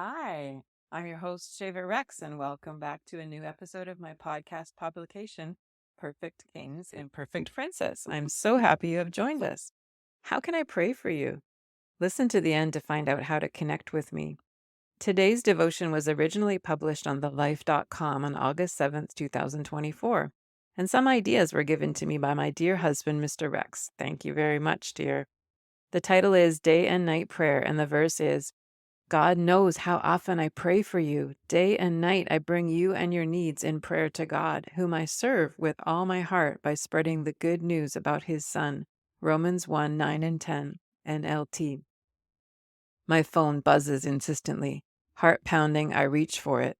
Hi, I'm your host, Shaver Rex, and welcome back to a new episode of my podcast publication, Perfect Kings, Imperfect Princess. I'm so happy you have joined us. How can I pray for you? Listen to the end to find out how to connect with me. Today's devotion was originally published on thelife.com on August 7th, 2024, and some ideas were given to me by my dear husband, Mr. Rex. Thank you very much, dear. The title is Day and Night Prayer, and the verse is, God knows how often I pray for you. Day and night I bring you and your needs in prayer to God, whom I serve with all my heart by spreading the good news about his Son. Romans 1, 9 and 10, NLT. My phone buzzes insistently. Heart pounding, I reach for it.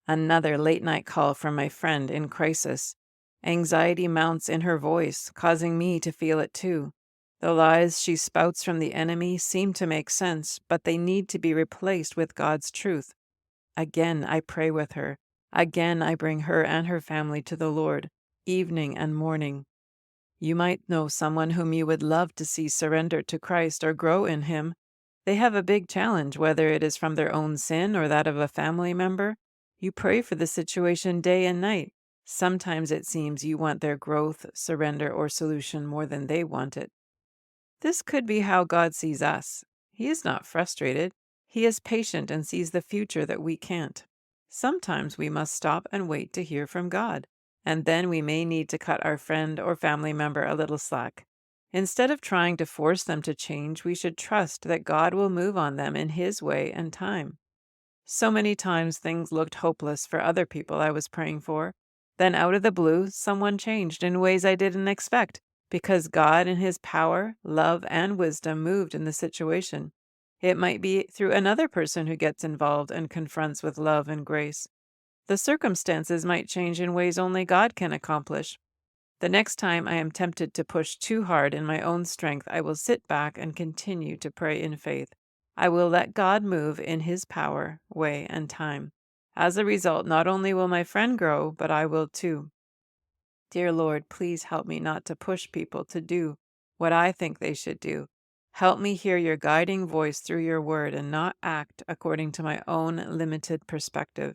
Another late night call from my friend in crisis. Anxiety mounts in her voice, causing me to feel it too. The lies she spouts from the enemy seem to make sense, but they need to be replaced with God's truth. Again, I pray with her. Again, I bring her and her family to the Lord, evening and morning. You might know someone whom you would love to see surrender to Christ or grow in Him. They have a big challenge, whether it is from their own sin or that of a family member. You pray for the situation day and night. Sometimes it seems you want their growth, surrender, or solution more than they want it. This could be how God sees us. He is not frustrated. He is patient and sees the future that we can't. Sometimes we must stop and wait to hear from God, and then we may need to cut our friend or family member a little slack. Instead of trying to force them to change, we should trust that God will move on them in His way and time. So many times things looked hopeless for other people I was praying for. Then out of the blue, someone changed in ways I didn't expect, because God in his power, love, and wisdom moved in the situation. It might be through another person who gets involved and confronts with love and grace. The circumstances might change in ways only God can accomplish. The next time I am tempted to push too hard in my own strength, I will sit back and continue to pray in faith. I will let God move in his power, way, and time. As a result, not only will my friend grow, but I will too. Dear Lord, please help me not to push people to do what I think they should do. Help me hear your guiding voice through your word and not act according to my own limited perspective.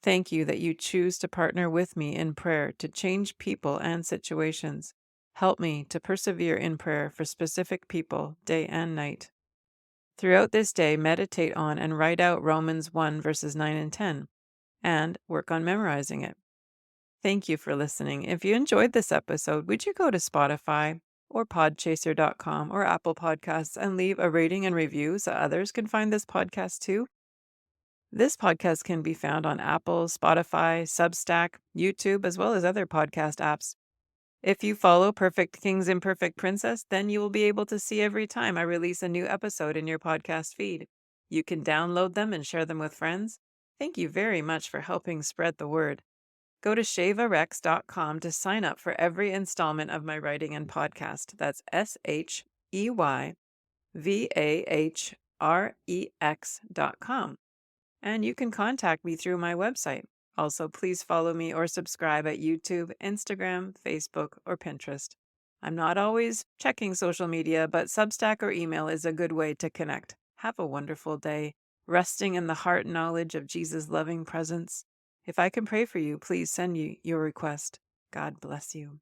Thank you that you choose to partner with me in prayer to change people and situations. Help me to persevere in prayer for specific people day and night. Throughout this day, meditate on and write out Romans 1 verses 9 and 10, and work on memorizing it. Thank you for listening. If you enjoyed this episode, would you go to Spotify or podchaser.com or Apple Podcasts and leave a rating and review so others can find this podcast too? This podcast can be found on Apple, Spotify, Substack, YouTube, as well as other podcast apps. If you follow Perfect Kings Imperfect Princess, then you will be able to see every time I release a new episode in your podcast feed. You can download them and share them with friends. Thank you very much for helping spread the word. Go to shayvarex.com to sign up for every installment of my writing and podcast. That's SHEYVAHREX.com. And you can contact me through my website. Also, please follow me or subscribe at YouTube, Instagram, Facebook, or Pinterest. I'm not always checking social media, but Substack or email is a good way to connect. Have a wonderful day, resting in the heart knowledge of Jesus' loving presence. If I can pray for you, please send you your request. God bless you.